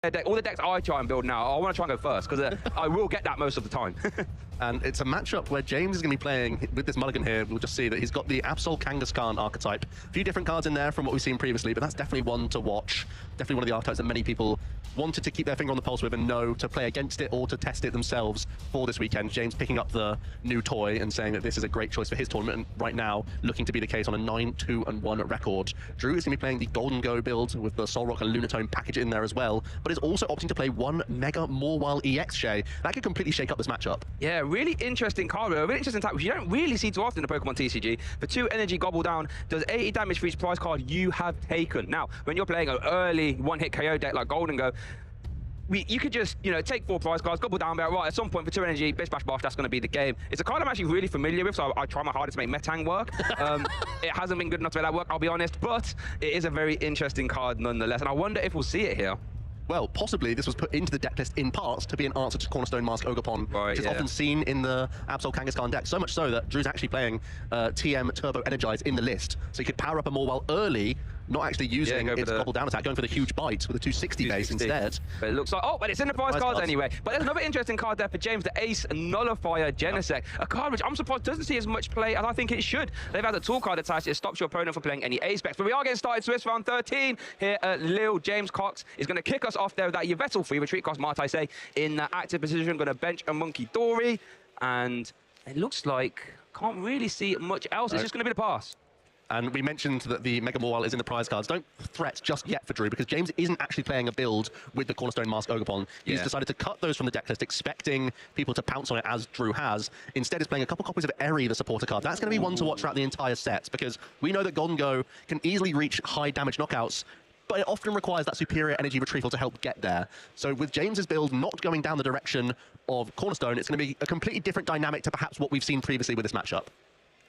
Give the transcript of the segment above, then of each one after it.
deck, all the decks I try and build now, I want to try and go first, because I will get that most of the time. And it's a matchup where James is going to be playing with this mulligan here. We'll just see that he's got the Absol Kangaskhan archetype. A few different cards in there from what we've seen previously, but that's definitely one to watch. Definitely one of the archetypes that many people wanted to keep their finger on the pulse with and know to play against it or to test it themselves for this weekend. James picking up the new toy and saying that this is a great choice for his tournament, and right now looking to be the case on a 9-2-1 record. Drew is going to be playing the Gholdengo build with the Solrock and Lunatone package in there as well, but is also opting to play one Mega Morwile EX, Shay. That could completely shake up this matchup. Yeah, really interesting card, a really interesting type, which you don't really see too often in the Pokemon TCG. For 2 energy, Gobble Down does 80 damage for each prize card you have taken. Now, when you're playing an early one-hit KO deck like Gholdengo, you could just, take 4 prize cards, Gobble Down, but right, at some point for 2 energy, bish bash bosh, that's going to be the game. It's a card I'm actually really familiar with, so I try my hardest to make Metang work. It hasn't been good enough to make that work, I'll be honest, but it is a very interesting card nonetheless, and I wonder if we'll see it here. Well, possibly this was put into the deck list in parts to be an answer to Cornerstone Mask Ogerpon, which is often seen in the Absol Kangaskhan deck, so much so that Drew's actually playing TM Turbo Energize in the list, so he could power up a Morwile early, not actually using its Gobble Down attack, going for the huge bite with a 260 base instead. But it looks like, but it's in the prize cards anyway. But there's another interesting card there for James, the Ace Nullifier Genesect, a card which I'm surprised doesn't see as much play as I think it should. They've had a tool card attached, it stops your opponent from playing any Ace specs. But we are getting started, Swiss round 13 here at Lille. James Cox is going to kick us off there with that Yveltal free retreat cost, might I say, in active position, going to bench a Monkey Dory, and it looks like, can't really see much else, it's just going to be the pass. And we mentioned that the Mega Morwile is in the prize cards. Don't threat just yet for Drew, because James isn't actually playing a build with the Cornerstone Mask Ogerpon. He's decided to cut those from the deck list, expecting people to pounce on it as Drew has. Instead, he's playing a couple copies of Eri, the supporter card. That's going to be one to watch throughout the entire set, because we know that Gholdengo can easily reach high damage knockouts, but it often requires that superior energy retrieval to help get there. So with James's build not going down the direction of Cornerstone, it's going to be a completely different dynamic to perhaps what we've seen previously with this matchup.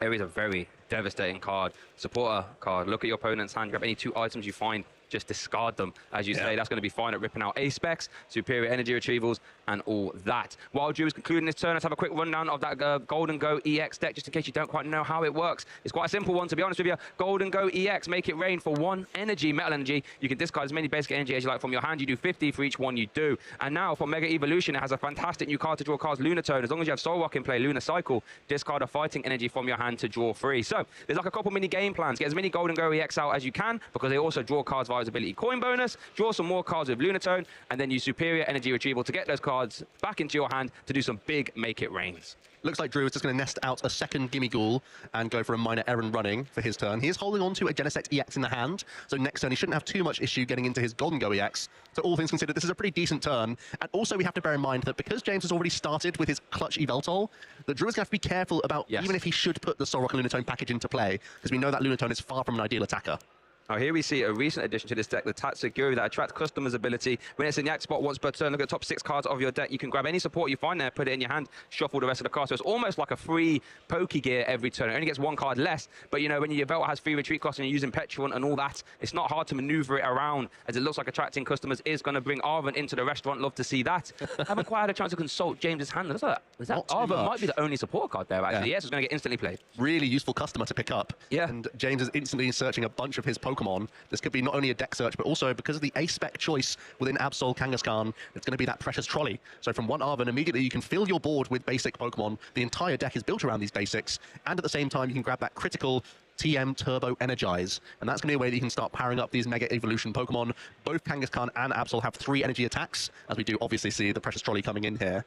Eri is a very devastating card, supporter card. Look at your opponent's hand, grab any 2 items you find, just discard them. As you say, that's going to be fine at ripping out Ace specs, superior energy retrievals, and all that. While Drew is concluding this turn, let's have a quick rundown of that Gholdengo EX deck, just in case you don't quite know how it works. It's quite a simple one, to be honest with you. Gholdengo EX, make it rain for 1 energy, metal energy. You can discard as many basic energy as you like from your hand. You do 50 for each one you do. And now for Mega Evolution, it has a fantastic new card to draw cards, Lunatone. As long as you have Solrock in play, Lunar Cycle, discard a fighting energy from your hand to draw 3. So there's like a couple mini game plans. Get as many Gholdengo EX out as you can, because they also draw cards via his ability coin bonus, draw some more cards with Lunatone, and then use superior energy retrieval to get those cards back into your hand to do some big make it rains. Looks like Drew is just going to nest out a second Gimme Ghoul and go for a minor errand running for his turn. He is holding on to a Genesect EX in the hand, so next turn he shouldn't have too much issue getting into his Gholdengo EX. So all things considered, this is a pretty decent turn. And also we have to bear in mind that because James has already started with his clutch Yveltal, the Drew is going to have to be careful about even if he should put the Solrock and Lunatone package into play, because we know that Lunatone is far from an ideal attacker. Now here we see a recent addition to this deck, the Tatsugiri, that attracts customers' ability. When it's in the active spot once per turn, look at the top 6 cards of your deck. You can grab any support you find there, put it in your hand, shuffle the rest of the cards. So it's almost like a free Pokegear every turn. It only gets 1 card less, but when your Yveltal has free retreat costs and you're using Petulant and all that, it's not hard to maneuver it around, as it looks like attracting customers is going to bring Arven into the restaurant. Love to see that. I haven't quite had a chance to consult James's hand. Is that Arven might be the only support card there, actually. Yes, it's going to get instantly played. Really useful customer to pick up. And James is instantly searching a bunch of his Pokemon. This could be not only a deck search, but also because of the A-spec choice within Absol Kangaskhan, it's going to be that precious trolley. So from 1 Arven, immediately you can fill your board with basic Pokemon. The entire deck is built around these basics, and at the same time you can grab that critical TM Turbo Energize, and that's going to be a way that you can start powering up these Mega Evolution Pokemon. Both Kangaskhan and Absol have 3 energy attacks, as we do obviously see the precious trolley coming in here,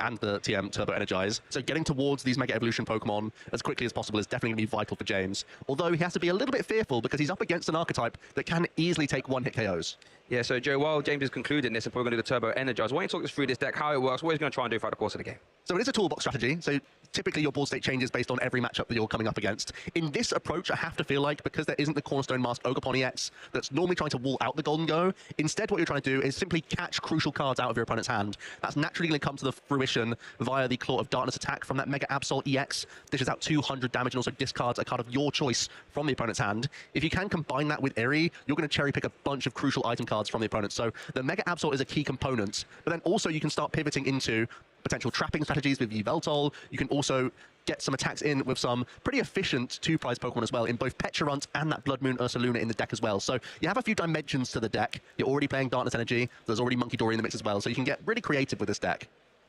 and the TM Turbo Energize. So getting towards these Mega Evolution Pokemon as quickly as possible is definitely going to be vital for James. Although he has to be a little bit fearful because he's up against an archetype that can easily take 1-hit KOs. Yeah, so Joe, while James is concluding this, and probably going to do the Turbo Energize, why don't you talk us through this deck, how it works, what he's going to try and do throughout the course of the game? So it is a toolbox strategy. So typically your board state changes based on every matchup that you're coming up against. In this approach, I have to feel like, because there isn't the Cornerstone Mask Ogerpon EX that's normally trying to wall out the Gholdengo, instead what you're trying to do is simply catch crucial cards out of your opponent's hand. That's naturally going to come to the fruition via the Claw of Darkness attack from that Mega Absol EX. Dishes out 200 damage and also discards a card of your choice from the opponent's hand. If you can combine that with Eri, you're going to cherry pick a bunch of crucial item cards from the opponent. So the Mega Absol is a key component, but then also you can start pivoting into potential trapping strategies with Yveltal. You can also get some attacks in with some pretty efficient 2-prize Pokemon as well in both Pecharunt and that Blood Moon Ursaluna in the deck as well. So you have a few dimensions to the deck. You're already playing Darkness Energy. There's already Monkey Dory in the mix as well. So you can get really creative with this deck.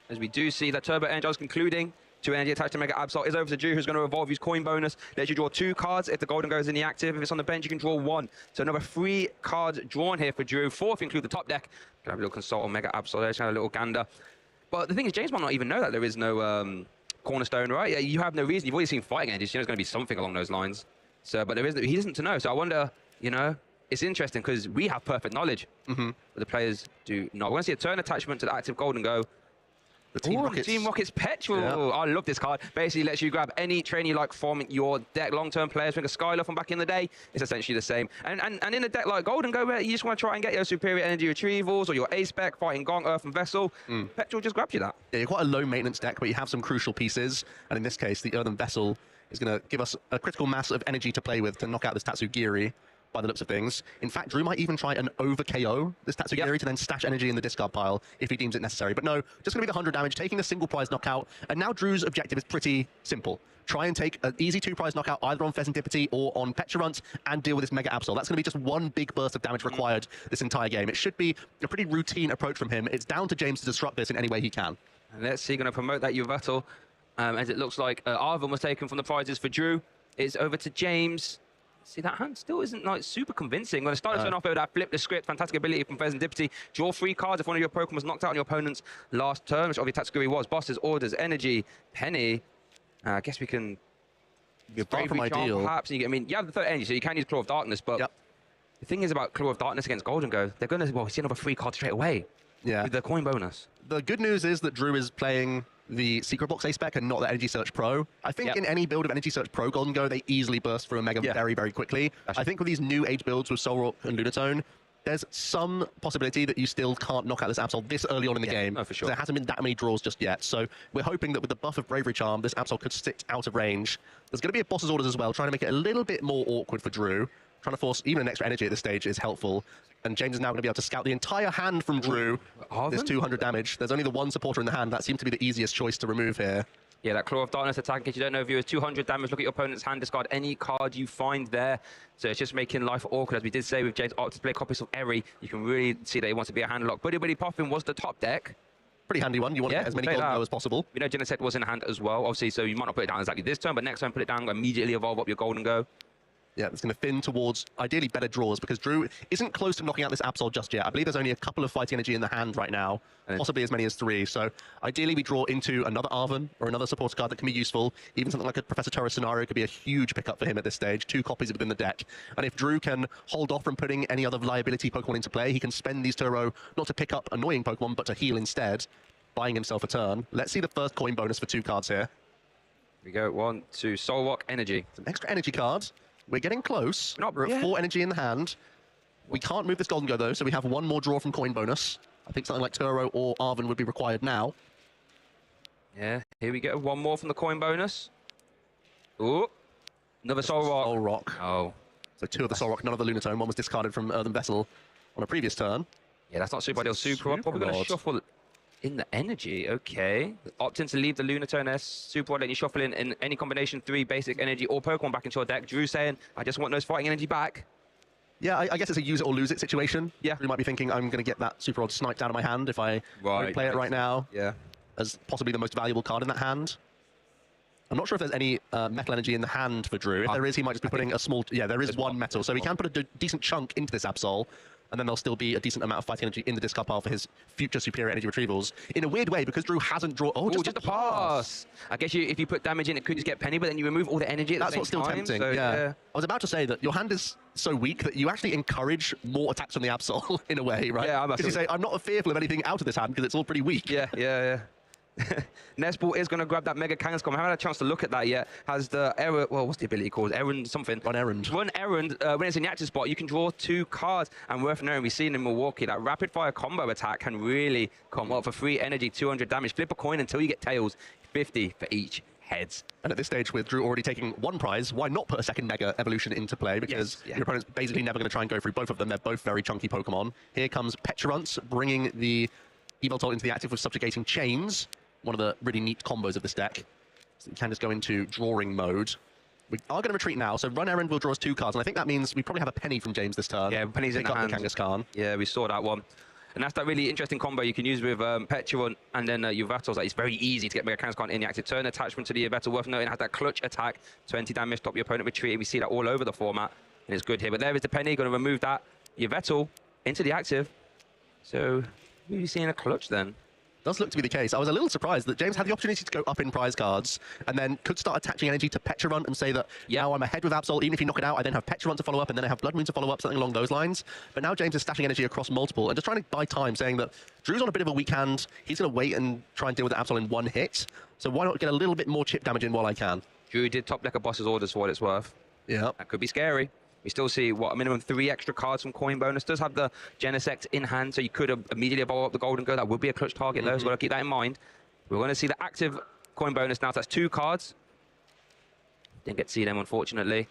As we do see that Turbo Energize concluding. 2 energy attached to Mega Absol is over to Drew, who's going to evolve his coin bonus. Lets you draw 2 cards if the Gholdengo is in the active. If it's on the bench, you can draw 1. So another 3 cards drawn here for Drew. 4 if you include the top deck. Can have a little consult on Mega Absol there, just have a little gander. But the thing is, James might not even know that there is no cornerstone, right? Yeah, you have no reason. You've already seen fighting energies. You know it's going to be something along those lines. So, but there is, he doesn't to know. So I wonder, you know, it's interesting because we have perfect knowledge, but the players do not. We're going to see a turn attachment to the active Gholdengo. The Team Rocket's Petrol. Yeah. I love this card. Basically lets you grab any trainer you like from your deck. Long-term players, think of Skylar from back in the day. It's essentially the same. And in a deck like Gholdengo, where you just want to try and get your superior energy retrievals or your A-Spec, fighting Gong, Earth, and Vessel, Petrol just grabs you that. Yeah, you're quite a low-maintenance deck, but you have some crucial pieces. And in this case, the Earthen Vessel is going to give us a critical mass of energy to play with to knock out this Tatsugiri. By the looks of things. In fact, Drew might even try an over-KO this Tatsugiri to then stash energy in the discard pile if he deems it necessary. But no, just going to be the 100 damage, taking a single prize knockout. And now Drew's objective is pretty simple. Try and take an easy 2-prize knockout either on Pheasantipity or on Pecharunt and deal with this Mega Absol. That's going to be just one big burst of damage required this entire game. It should be a pretty routine approach from him. It's down to James to disrupt this in any way he can. And let's see, going to promote that Yveltal. As it looks like Arvin was taken from the prizes for Drew. It's over to James. See, that hand still isn't like super convincing. I'm going to start to turn off over that flip the script. Fantastic ability from Pheasantipity. Draw 3 cards if one of your Pokemon was knocked out on your opponent's last turn, which obviously Tatsugiri was. Bosses, Orders, Energy, Penny. I guess we can... Start from ideal. Perhaps. You have the 3rd energy, so you can use Claw of Darkness, but the thing is about Claw of Darkness against Gholdengo, they're going to, well, see another 3 cards straight away. Yeah. With the coin bonus. The good news is that Drew is playing the Secret Box A-Spec and not the Energy Search Pro. I think in any build of Energy Search Pro Gholdengo, they easily burst through a Mega very, very quickly. I think with these new age builds with Solrock and Lunatone, there's some possibility that you still can't knock out this Absol this early on in the game. Oh, for sure. There hasn't been that many draws just yet. So we're hoping that with the buff of Bravery Charm, this Absol could sit out of range. There's going to be a Boss's Orders as well, trying to make it a little bit more awkward for Drew. Trying to force even an extra energy at this stage is helpful. And James is now going to be able to scout the entire hand from Drew. This 200 damage. There's only the one supporter in the hand. That seems to be the easiest choice to remove here. Yeah, that Claw of Darkness attack, in case you don't know, viewers, 200 damage. Look at your opponent's hand, discard any card you find there. So it's just making life awkward. As we did say with James opted to play copies of Eri, you can really see that he wants to be a hand lock. Buddy Buddy Poffin was the top deck. Pretty handy one. You want to get as many Gholdengo as possible. We know Genesect was in hand as well, obviously, so you might not put it down exactly this turn, but next turn put it down, immediately evolve up your Gholdengo. Yeah, it's going to thin towards, ideally, better draws, because Drew isn't close to knocking out this Absol just yet. I believe there's only a couple of fighting energy in the hand right now, possibly as many as 3. So ideally, we draw into another Arvin or another supporter card that can be useful. Even something like a Professor Terra scenario could be a huge pickup for him at this stage. 2 copies within the deck. And if Drew can hold off from putting any other liability Pokemon into play, he can spend these Turo not to pick up annoying Pokemon, but to heal instead, buying himself a turn. Let's see the first coin bonus for 2 cards here. We go 1, 2, Solrock, Energy. Some extra energy cards. We're getting close. We're at 4 energy in the hand. We can't move this Gholdengo, though, so we have 1 more draw from coin bonus. I think something like Turo or Arvin would be required now. Yeah, here we go. 1 more from the coin bonus. Ooh, another Solrock. Solrock. Oh. So 2 of the Solrock, none of the Lunatone. 1 was discarded from Earthen Vessel on a previous turn. Yeah, that's not super ideal. Super Probably going to shuffle in the energy. Okay. Opting to leave the Lunatone S. Super letting you shuffle in any combination 3 basic energy or Pokemon back into your deck. Drew saying, I just want those fighting energy back. Yeah, I guess it's a use it or lose it situation. Yeah. You might be thinking, I'm going to get that Super Rod sniped out of my hand if I play it right now. Yeah. As possibly the most valuable card in that hand. I'm not sure if there's any metal energy in the hand for Drew. If there is, he might just be putting a small... Yeah, there is 1 metal. So he can put a decent chunk into this Absol. And then there'll still be a decent amount of fighting energy in the discard pile for his future superior energy retrievals. In a weird way, because Drew hasn't drawn... Oh, just a pass. I guess if you put damage in, it could just get Penny, but then you remove all the energy at the same time. That's what's still tempting, so, yeah. I was about to say that your hand is so weak that you actually encourage more attacks from the Absol, in a way, right? Yeah, because you say, I'm not fearful of anything out of this hand, because it's all pretty weak. Yeah. Nesball is going to grab that Mega Kangaskhan. I haven't had a chance to look at that yet. Has the error, well, what's the ability called? Errand something. Run errand. When it's in the active spot, you can draw 2 cards. And worth knowing, we've seen in Milwaukee, that rapid fire combo attack can really come up for 3 energy, 200 damage. Flip a coin until you get tails, 50 for each heads. And at this stage, with Drew already taking 1 prize, why not put a second Mega Evolution into play? Because your opponent's basically never going to try and go through both of them. They're both very chunky Pokemon. Here comes Pecharunt, bringing the Yveltal into the active with Subjugating Chains. one of the really neat combos of this deck. So you can just go into drawing mode. We are going to retreat now, so Run Errand will draw us 2 cards, and I think that means we probably have a penny from James this turn. Yeah, pennies in the hand. Kangaskhan. Yeah, we saw that one. And that's that really interesting combo you can use with Petulant and then Yveltal's. Like, it's very easy to get Mega Kangaskhan in the active turn. Attachment to the Yveltal worth noting, it has that clutch attack, 20 damage, stop your opponent retreating. We see that all over the format, and it's good here. But there is the penny, going to remove that Yveltal into the active. So, who are you seeing a clutch then? Does look to be the case. I was a little surprised that James had the opportunity to go up in prize cards and then could start attaching energy to Petulant and say that, now I'm ahead with Absol. Even if you knock it out, I then have Petulant to follow up, and then I have Blood Moon to follow up, something along those lines. But now James is stashing energy across multiple and just trying to buy time, saying that Drew's on a bit of a weak hand. He's going to wait and try and deal with Absol in 1 hit. So why not get a little bit more chip damage in while I can? Drew did top deck a boss's orders for what it's worth. Yeah. That could be scary. We still see, what, a minimum 3 extra cards from coin bonus. Does have the Genesect in hand, so you could immediately evolve up the Gholdengo. That would be a clutch target, though, so got to keep that in mind. We're going to see the active coin bonus now, so that's 2 cards. Didn't get to see them, unfortunately.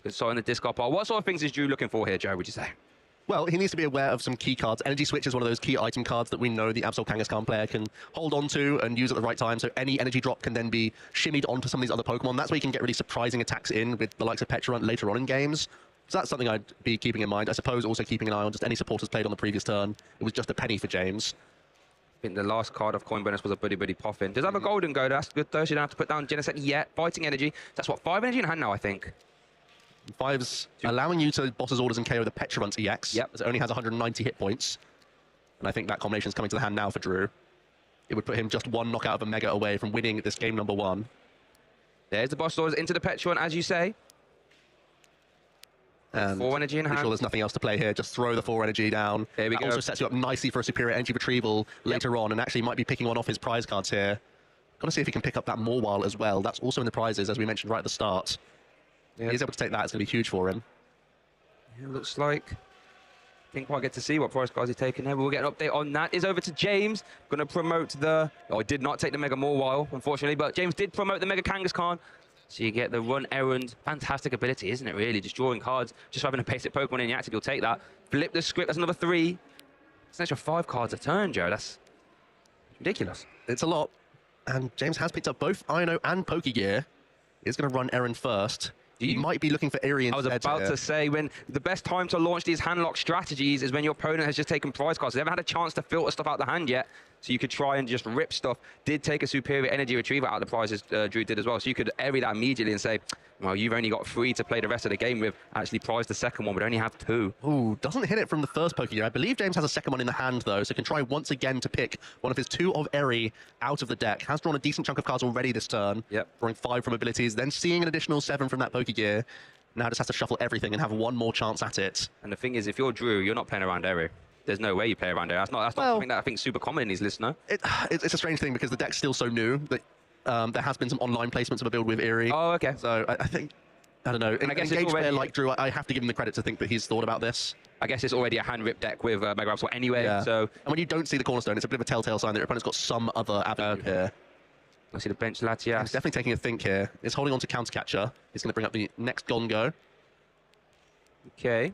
Good sight in the discard pile. What sort of things is Drew looking for here, Joe, would you say? Well, he needs to be aware of some key cards. Energy Switch is one of those key item cards that we know the Absol Kangaskhan player can hold on to and use at the right time, so any energy drop can then be shimmied onto some of these other Pokemon. That's where you can get really surprising attacks in with the likes of Petulant later on in games. So that's something I'd be keeping in mind. I suppose also keeping an eye on just any supporters played on the previous turn. It was just a penny for James. I think the last card of coin bonus was a Buddy Poffin. Does have a Gholdengo, that's good though, so you don't have to put down Genesect yet. Fighting energy, that's what, 5 energy in hand now, I think. 5's allowing you to boss's orders and KO the Petulant EX, as it only has 190 hit points. And I think that combination is coming to the hand now for Drew. It would put him just 1 knockout of a Mega away from winning this game number 1. There's the boss's orders into the Petulant, as you say. And 4 energy in hand. Sure there's nothing else to play here. Just throw the 4 energy down. There we go. Also sets you up nicely for a superior energy retrieval later on, and actually might be picking one off his prize cards here. Got to see if he can pick up that Morwile as well. That's also in the prizes, as we mentioned right at the start. If he's able to take that, it's going to be huge for him. It looks like. Didn't quite get to see what prize cards he's taking there. We'll get an update on that. Is over to James. Going to promote the... Oh, he did not take the Mega Morwile, unfortunately, but James did promote the Mega Kangaskhan. So you get the Run Errand. Fantastic ability, isn't it, really? Just drawing cards, just having a basic Pokemon in the active, you'll take that. Flip the script, that's another 3. It's an extra 5 cards a turn, Joe. That's ridiculous. It's a lot. And James has picked up both Ino and Pokegear. He's going to Run Errand first. He might be looking for Erie instead. I was about to say, when the best time to launch these hand lock strategies is when your opponent has just taken prize cards. They haven't had a chance to filter stuff out the hand yet, so you could try and just rip stuff. Did take a superior energy retriever out of the prizes, Drew did as well, so you could Erie that immediately and say, well, you've only got 3 to play the rest of the game with. Actually prize the second one, but only have 2. Ooh, doesn't hit it from the first Pokegear. I believe James has a second one in the hand, though, so can try once again to pick one of his 2 of Erie out of the deck. Has drawn a decent chunk of cards already this turn. Drawing 5 from abilities, then seeing an additional 7 from that Pokegear. Now just has to shuffle everything and have 1 more chance at it. And the thing is, if you're Drew, you're not playing around Erie. There's no way you play around Erie. That's not something that I think is super common in these lists, no? It's a strange thing because the deck's still so new that there has been some online placements of a build with Erie. Oh, okay. So I think, I don't know. And I guess engaged player like Drew, I have to give him the credit to think that he's thought about this. I guess it's already a hand-ripped deck with Mega Absol anyway, so... And when you don't see the cornerstone, it's a bit of a telltale sign that your opponent's got some other avenue here. I see the bench Latias. He's definitely taking a think here. He's holding on to Countercatcher. He's going to bring up the next Gholdengo. Okay.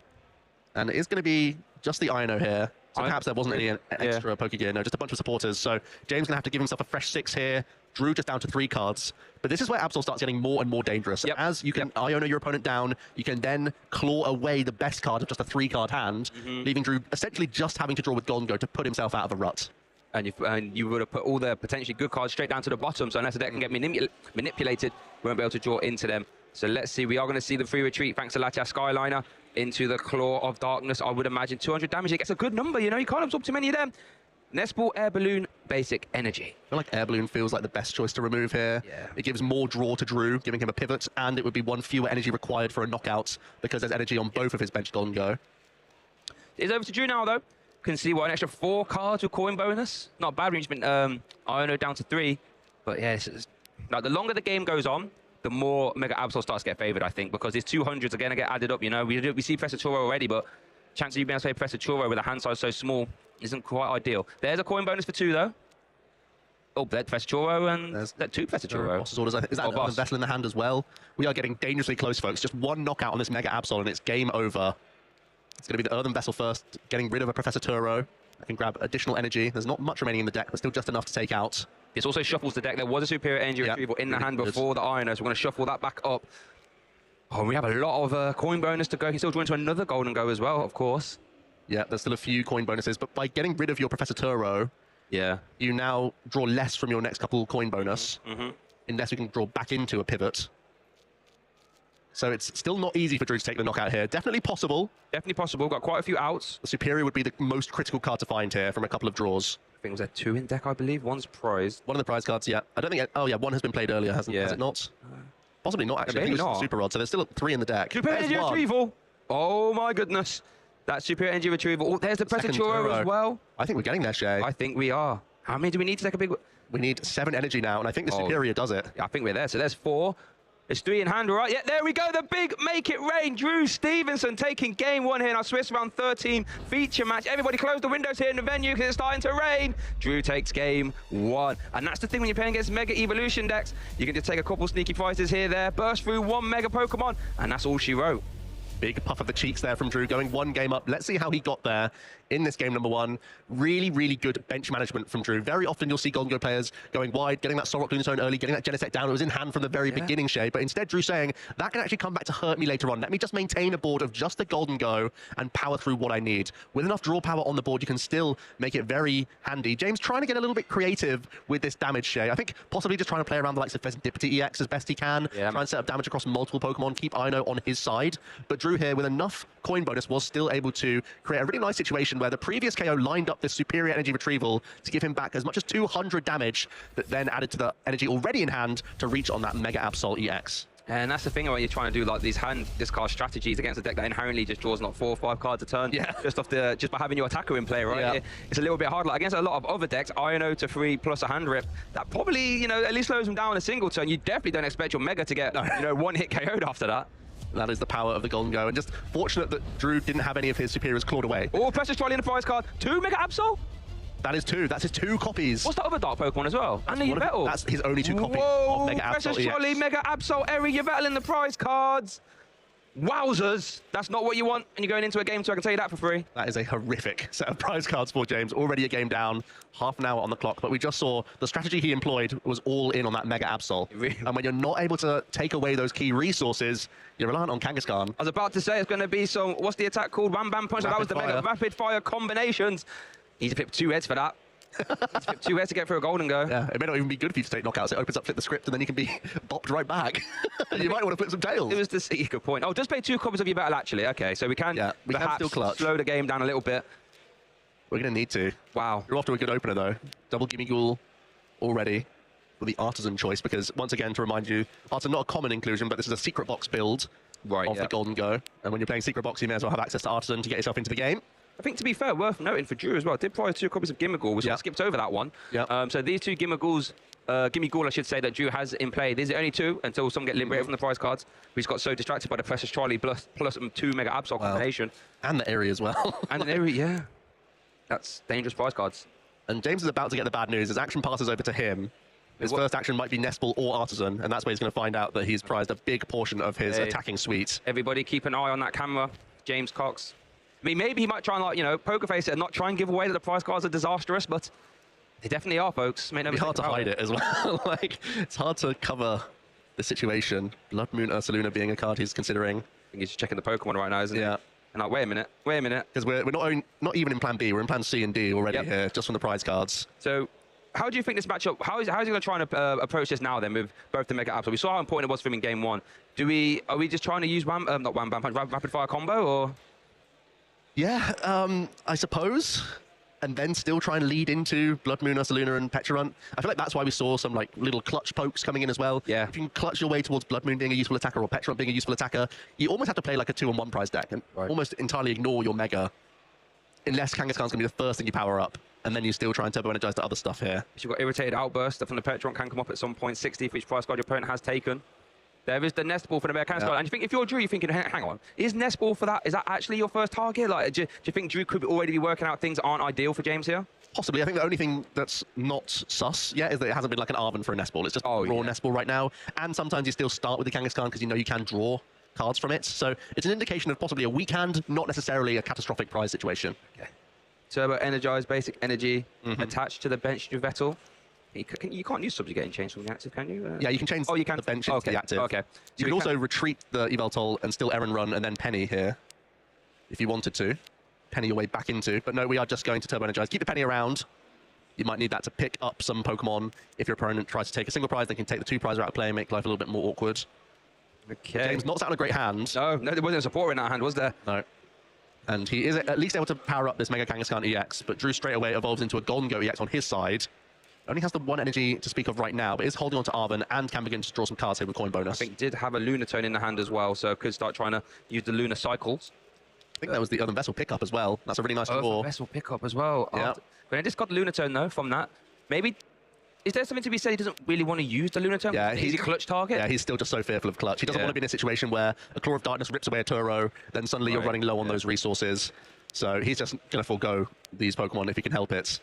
And it is going to be just the Ino here. So perhaps there wasn't any extra Pokegear. No, just a bunch of supporters. So James going to have to give himself a fresh 6 here. Drew just down to 3 cards. But this is where Absol starts getting more and more dangerous. As you can Iono your opponent down, you can then claw away the best card of just a 3-card hand, leaving Drew essentially just having to draw with Gholdengo to put himself out of a rut. And you would have put all the potentially good cards straight down to the bottom, so unless the deck can get manipulated, we won't be able to draw into them. So let's see, we are going to see the free retreat thanks to Latias Skyliner into the Claw of Darkness. I would imagine 200 damage. It gets a good number, you know, you can't absorb too many of them. Nestball, Air Balloon, basic energy. I feel like Air Balloon feels like the best choice to remove here. It gives more draw to Drew, giving him a pivot, and it would be 1 fewer energy required for a knockout because there's energy on both of his bench Gholdengo. It's over to Drew now, though. Can see what, an extra 4 cards with coin bonus. Not bad arrangement. Iono down to 3. But yeah, like the longer the game goes on, the more Mega Absol starts to get favored, I think, because these 200s are going to get added up, you know. We see Professor Churro already, but chance of you being able to play Professor Churro with a hand size so small isn't quite ideal. There's a coin bonus for 2, though. Oh, there's Professor Churro, and there's 2 Professor Churro. Boss's orders. Is that a vessel in the hand as well? We are getting dangerously close, folks. Just 1 knockout on this Mega Absol, and it's game over. It's going to be the Earthen Vessel first, getting rid of a Professor Turo. I can grab additional energy. There's not much remaining in the deck, but still just enough to take out. This also shuffles the deck. There was a superior energy retrieval in the hand before the Iono, so we're going to shuffle that back up. Oh, we have a lot of coin bonus to go. He can still draw into another Gholdengo as well, of course. Yeah, there's still a few coin bonuses, but by getting rid of your Professor Turo, you now draw less from your next couple coin bonus, unless you can draw back into a pivot. So it's still not easy for Drew to take the knockout here. Definitely possible. Definitely possible. Got quite a few outs. The superior would be the most critical card to find here from a couple of draws. I think there's 2 in deck, I believe. One's prized. One of the prize cards, yeah. I don't think... Oh, yeah, one has been played earlier, has it not? Possibly not, actually. I think it was super odd, so there's still 3 in the deck. Superior energy retrieval. Oh, my goodness. That's superior energy retrieval. Oh, there's the Presenturo as well. I think we're getting there, Shay. I think we are. How many do we need to take a big... We need 7 energy now, and I think the superior does it. Yeah, I think we're there. So there's 4. It's 3 in hand, all right? Yeah, there we go. The big make it rain. Drew Stevenson taking game 1 here in our Swiss round 13 feature match. Everybody close the windows here in the venue because it's starting to rain. Drew takes game 1. And that's the thing when you're playing against Mega Evolution decks. You can just take a couple sneaky fighters here, there, burst through 1 Mega Pokemon, and that's all she wrote. Big puff of the cheeks there from Drew, going 1 game up. Let's see how he got there in this game number 1. Really, really good bench management from Drew. Very often you'll see Gholdengo players going wide, getting that Solrock Lunatone early, getting that Genesect down. It was in hand from the very beginning, Shay. But instead, Drew saying, that can actually come back to hurt me later on. Let me just maintain a board of just the Gholdengo and power through what I need. With enough draw power on the board, you can still make it very handy. James trying to get a little bit creative with this damage, Shay. I think possibly just trying to play around the likes of Pheasantipity EX as best he can. Try and set up damage across multiple Pokemon, keep Ino on his side. But Drew here, with enough coin bonus, was still able to create a really nice situation where the previous KO lined up this superior energy retrieval to give him back as much as 200 damage that then added to the energy already in hand to reach on that Mega Absol EX. And that's the thing when you're trying to do like these hand discard strategies against a deck that inherently just draws like 4 or 5 cards a turn. Just by having your attacker in play, right? It's a little bit hard. Like against a lot of other decks, Ino to 3 plus a hand rip, that probably, you know, at least slows them down in a single turn. You definitely don't expect your Mega to get, you know, 1 hit KO'd after that. That is the power of the Gholdengo, and just fortunate that Drew didn't have any of his superiors clawed away. Oh, Precious Trolley in the prize card. 2 Mega Absol? That is 2. That's his 2 copies. What's that other Dark Pokemon as well? And the Yveltal. That's his only 2 copies of Mega Absol. Precious Trolley, Mega Absol, Eri, Yveltal in the prize cards. Wowzers. That's not what you want, and you're going into a game 2, I can tell you that for free. That is a horrific set of prize cards for James. Already a game down, half an hour on the clock, but we just saw the strategy he employed was all in on that Mega Absol. And when you're not able to take away those key resources, you're reliant on Kangaskhan. I was about to say it's going to be some, what's the attack called? Wham Bam Punch. That was the Mega Rapid Fire combinations. He's a flip 2 heads for that. He's flip 2 heads to get through a Gholdengo. Yeah, it may not even be good for you to take knockouts. It opens up, flip the script, and then you can be bopped right back. You might want to flip some tails. It was the good point. Oh, just play 2 copies of your battle, actually. Okay, so we can, still clutch. Slow the game down a little bit. We're going to need to. Wow. You're off to a good opener, though. Double Gimme Ghoul already with the Artisan choice, because, once again, to remind you, Artisan not a common inclusion, but this is a secret box build of the Gholdengo. And when you're playing secret box, you may as well have access to Artisan to get yourself into the game. I think, to be fair, worth noting for Drew as well, did prize 2 copies of Gimmighoul. We sort of skipped over that one. So these 2 Gimmighoul, I should say, that Drew has in play. These are only 2 until some get liberated from the prize cards. We just got so distracted by the Precious Trolley plus 2 Mega Absol combination. And the Eri as well. And an Eri, yeah. That's dangerous prize cards. And James is about to get the bad news. His action passes over to him. His first action might be Nest Ball or Artisan, and that's where he's going to find out that he's prized a big portion of his attacking suite. Everybody keep an eye on that camera. James Cox. I mean, maybe he might try and, like, you know, poker face it and not try and give away that the prize cards are disastrous, but they definitely are, folks. It'd be hard to hide it as well. Like, it's hard to cover the situation. Blood Moon Ursaluna being a card he's considering. I think he's checking the Pokemon right now, isn't he? And like, wait a minute. Because we're not even in Plan B, we're in Plan C and D already here, just from the prize cards. So, how do you think this matchup, how is he going to try and approach this now then with both the Mega Absol? We saw how important it was for him in game 1. Are we just trying to use Rapid Fire combo, or? Yeah, I suppose. And then still try and lead into Blood Moon, Ursaluna, and Pecharunt. I feel like that's why we saw some like little clutch pokes coming in as well. Yeah. If you can clutch your way towards Blood Moon being a useful attacker or Pecharunt being a useful attacker, you almost have to play like a 2-on-1 prize deck and almost entirely ignore your Mega. Unless Kangaskhan's going to be the first thing you power up. And then you still try and turbo-energize the other stuff here. You've got Irritated Outburst from the Pecharunt can come up at some point, 60 for each prize card your opponent has taken. There is the Nest Ball for the Mega Kangaskhan. And you think, if you're Drew, you're thinking, hang on, is Nest Ball for that? Is that actually your first target? Like, do you think Drew could already be working out things that aren't ideal for James here? Possibly. I think the only thing that's not sus yet is that it hasn't been like an Arven for a Nest Ball. It's just raw Nest Ball right now. And sometimes you still start with the Kangaskhan because you know you can draw cards from it. So it's an indication of possibly a weak hand, not necessarily a catastrophic prize situation. Okay. Turbo Energize, basic energy, attached to the bench Yveltal. You can't use subjugating chains from the active, can you? Yeah, you can change you can. the bench into the active. Okay. So you can also retreat the Eval Toll and still errand run and then penny here, if you wanted to. Penny your way back into. But no, we are just going to turbo energize. Keep the penny around. You might need that to pick up some Pokemon. If your opponent tries to take a single prize, they can take the 2 prizes out of play and make life a little bit more awkward. Okay. But James not sat on a great hand. No, there wasn't a support in that hand, was there? No. And he is at least able to power up this Mega Kangaskhan EX, but Drew straight away evolves into a Gholdengo EX on his side. Only has the 1 energy to speak of right now, but is holding on to Arven and can begin to draw some cards here with coin bonus. I think did have a Lunatone in the hand as well, so could start trying to use the Lunar Cycles. I think that was the Earthen Vessel pickup as well. That's a really nice draw. Vessel pickup as well. Yeah. When I just got the Lunatone though from that, maybe is there something to be said? He doesn't really want to use the Lunatone. Yeah, he's a clutch target. Yeah, he's still just so fearful of clutch. He doesn't want to be in a situation where a Claw of Darkness rips away a Turo, then suddenly you're running low on those resources. So he's just going to forego these Pokemon if he can help it.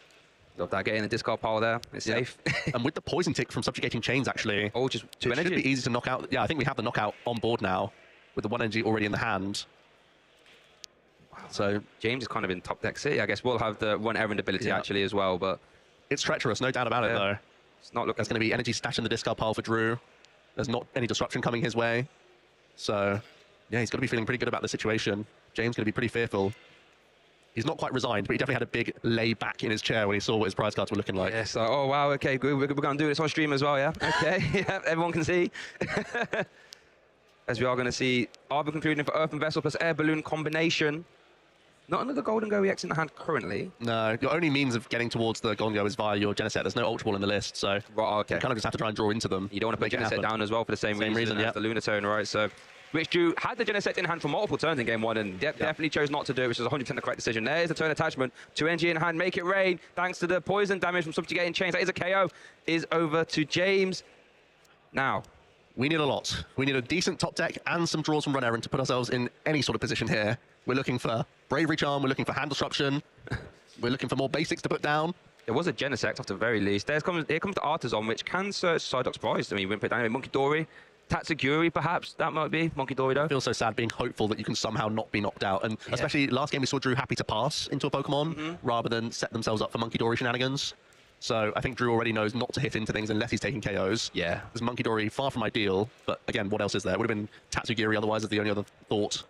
Love that, getting the discard pile there. It's safe. And with the Poison Tick from Subjugating Chains, actually, just 2 energy. It should be easy to knock out. Yeah, I think we have the knockout on board now with the 1 energy already in the hand. Wow. So James is kind of in top deck city. I guess we'll have the 1 errand ability actually as well, but it's treacherous, no doubt about it though. It's not looking. There's going to be energy stashed in the discard pile for Drew. There's not any disruption coming his way. So, yeah, he's got to be feeling pretty good about the situation. James going to be pretty fearful. He's not quite resigned, but he definitely had a big lay back in his chair when he saw what his prize cards were looking like. Yes. Oh, wow. Okay, good. We're going to do this on stream as well, yeah? Okay. Yeah, everyone can see. As we are going to see Arven concluding for Earthen Vessel plus Air Balloon combination. Not another Gholdengo EX in the hand currently. No, your only means of getting towards the Gholdengo is via your Genesect. There's no Ultra Ball in the list, so you kind of just have to try and draw into them. You don't want to put Genesect down as well for the same reason as the Lunatone, right? So, which Drew had the Genesect in hand for multiple turns in game 1 and definitely chose not to do it, which is 100% the correct decision. There's the turn attachment. 2 energy in hand, make it rain. Thanks to the poison damage from Subjugating Chains. That is a KO. Is over to James. Now, we need a lot. We need a decent top deck and some draws from Run Errand to put ourselves in any sort of position here. We're looking for Bravery Charm, we're looking for Hand Disruption, we're looking for more basics to put down. There was a Genesect at the very least. Here comes the Artisan, which can search Psyduck's prize. I mean, we put down Monkey Dory, Tatsuguri perhaps, that might be. Monkey Dory though. I feel so sad being hopeful that you can somehow not be knocked out. And especially last game we saw Drew happy to pass into a Pokemon rather than set themselves up for Monkey Dory shenanigans. So I think Drew already knows not to hit into things unless he's taking KOs. Yeah. There's Monkey Dory, far from ideal, but again, what else is there? It would have been Tatsugiri otherwise is the only other thought.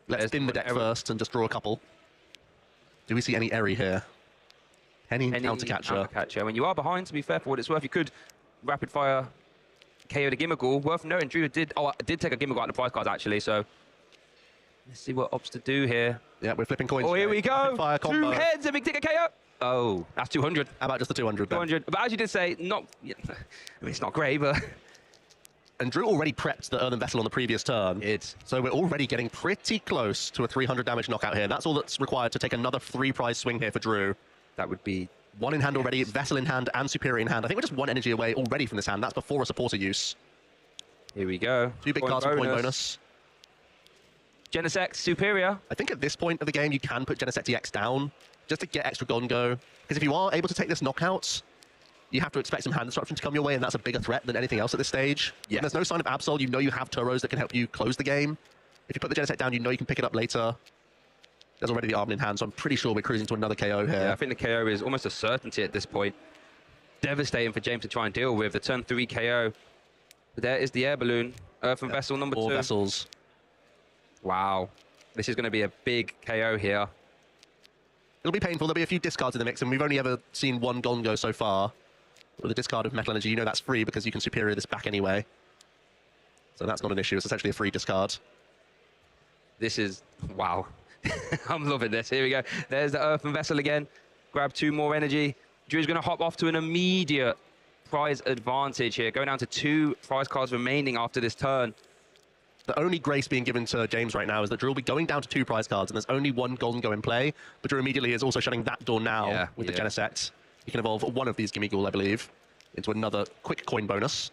Let's thin the deck first and just draw a couple. Do we see any Eri here? Any countercatcher. When you are behind, to be fair, for what it's worth, you could rapid fire KO the Gimmighoul. Worth noting, Drew did take a Gimmighoul out of the prize cards actually, so let's see what opts to do here. Yeah, we're flipping coins. Oh, here we go. Fire combo. 2 heads and we take a KO. Oh, that's 200. How about just the 200 then? 200. But as you did say, I mean, it's not great, but... And Drew already prepped the Earthen Vessel on the previous turn. So we're already getting pretty close to a 300 damage knockout here. That's all that's required to take another 3 prize swing here for Drew. That would be 1 in hand already, Vessel in hand and Superior in hand. I think we're just 1 energy away already from this hand. That's before a supporter use. Here we go. 2 big cards for coin bonus. Genesect, Superior. I think at this point of the game, you can put Genesect EX down just to get extra Gholdengo. Because if you are able to take this knockout, you have to expect some hand disruption to come your way, and that's a bigger threat than anything else at this stage. Yeah. There's no sign of Absol. You know you have Turos that can help you close the game. If you put the Genesect down, you know you can pick it up later. There's already the Arven in hand, so I'm pretty sure we're cruising to another KO here. Yeah, I think the KO is almost a certainty at this point. Devastating for James to try and deal with. The turn 3 KO. But there is the Air Balloon. Earthen Vessel number 2. 4 vessels. Wow. This is going to be a big KO here. It'll be painful. There'll be a few discards in the mix, and we've only ever seen 1 Gholdengo so far. With a discard of Metal Energy, you know that's free because you can Superior this back anyway. So that's not an issue. It's essentially a free discard. This is... wow. I'm loving this. Here we go. There's the Earthen Vessel again. Grab 2 more energy. Drew's going to hop off to an immediate prize advantage here. Going down to 2 prize cards remaining after this turn. The only grace being given to James right now is that Drew will be going down to 2 prize cards, and there's only 1 Gholdengo in play. But Drew immediately is also shutting that door now with the Genesect. You can evolve 1 of these Gimmighoul, I believe, into another quick coin bonus.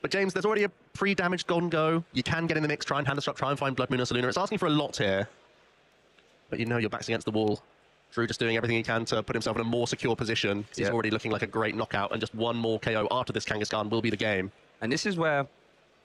But James, there's already a pre-damaged Gholdengo. You can get in the mix, try and hand disrupt, try and find Blood Moon or Saluna. It's asking for a lot here. But you know your back's against the wall. Drew just doing everything he can to put himself in a more secure position. He's already looking like a great knockout, and just 1 more KO after this Kangaskhan will be the game. And this is where...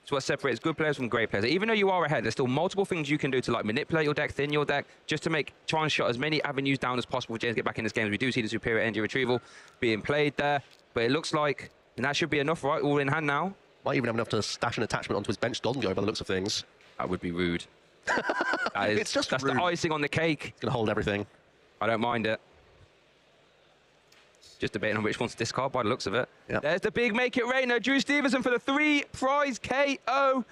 it's what separates good players from great players. Even though you are ahead, there's still multiple things you can do to like manipulate your deck, thin your deck, just to try and shut as many avenues down as possible for James to get back in this game. We do see the Superior Energy Retrieval being played there. But it looks like that should be enough, right? All in hand now. Might even have enough to stash an attachment onto his bench Gholdengo by the looks of things. That would be rude. That's rude. the icing on the cake. It's going to hold everything. I don't mind it. Just debating on which one to discard by the looks of it. Yep. There's the big make it rainer. Drew Stevenson for the 3-prize KO.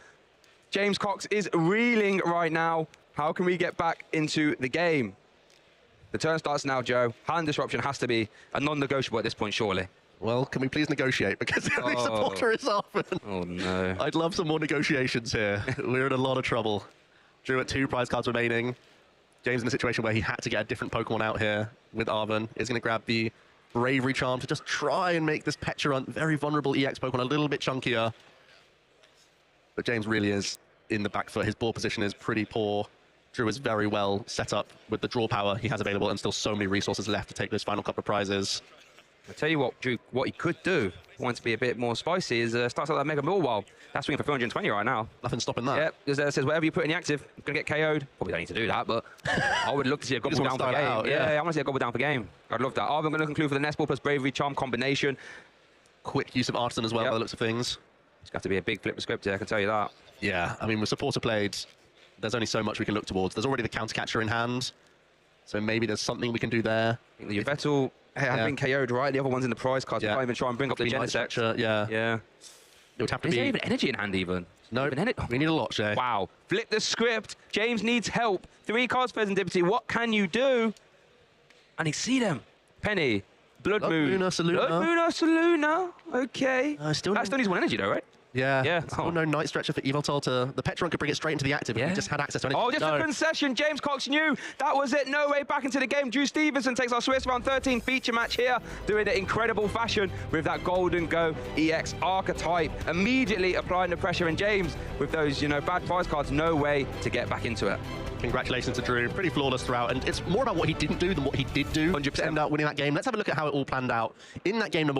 James Cox is reeling right now. How can we get back into the game? The turn starts now, Joe. Hand disruption has to be a non-negotiable at this point, surely. Well, can we please negotiate? Because the supporter is often. Oh, no. I'd love some more negotiations here. We're in a lot of trouble. Drew at 2 prize cards remaining. James in a situation where he had to get a different Pokemon out here with Arven. Is going to grab the Bravery Charm to just try and make this Pecharunt, very vulnerable EX Pokemon, a little bit chunkier. But James really is in the back foot. His ball position is pretty poor. Drew is very well set up with the draw power he has available and still so many resources left to take those final couple of prizes. I'll tell you what, Drew, what he could do, if he wants to be a bit more spicy, is starts out that Mega Millwall. That's swinging for 320 right now. Nothing stopping that. Yep, because it says whatever you put in the active, you're going to get KO'd. Probably don't need to do that, but I would love to see a gobble down for game. Yeah, I want to see a gobble down for game. I'd love that. I'm going to conclude for the Nest Ball plus Bravery Charm combination. Quick use of Artisan as well by the looks of things. It's got to be a big flip of script here, I can tell you that. Yeah, I mean, with supporter played, there's only so much we can look towards. There's already the counter catcher in hand, so maybe there's something we can do there. I think the Vettel have been KO'd, right? The other one's in the prize cards. We can't even try and bring up the Genesect. Yeah. It would have to be. Is there even energy in hand even? No, we need a lot, Shay. Wow. Flip the script. James needs help. 3 cards for Serendipity. What can you do? And he see them. Penny. Blood Moon. Saluna. Okay. Still needs 1 energy though, right? Yeah. Oh, no Night Stretcher for Evoltol to... The Pecharunt could bring it straight into the active if he just had access to anything. Oh, just a concession. James Cox knew that was it. No way back into the game. Drew Stevenson takes our Swiss round 13 feature match here, doing it in incredible fashion with that Gholdengo EX archetype, immediately applying the pressure. And James, with those, bad prize cards, no way to get back into it. Congratulations to Drew. Pretty flawless throughout. And it's more about what he didn't do than what he did do. 100%. To end up winning that game. Let's have a look at how it all planned out. In that game number 1.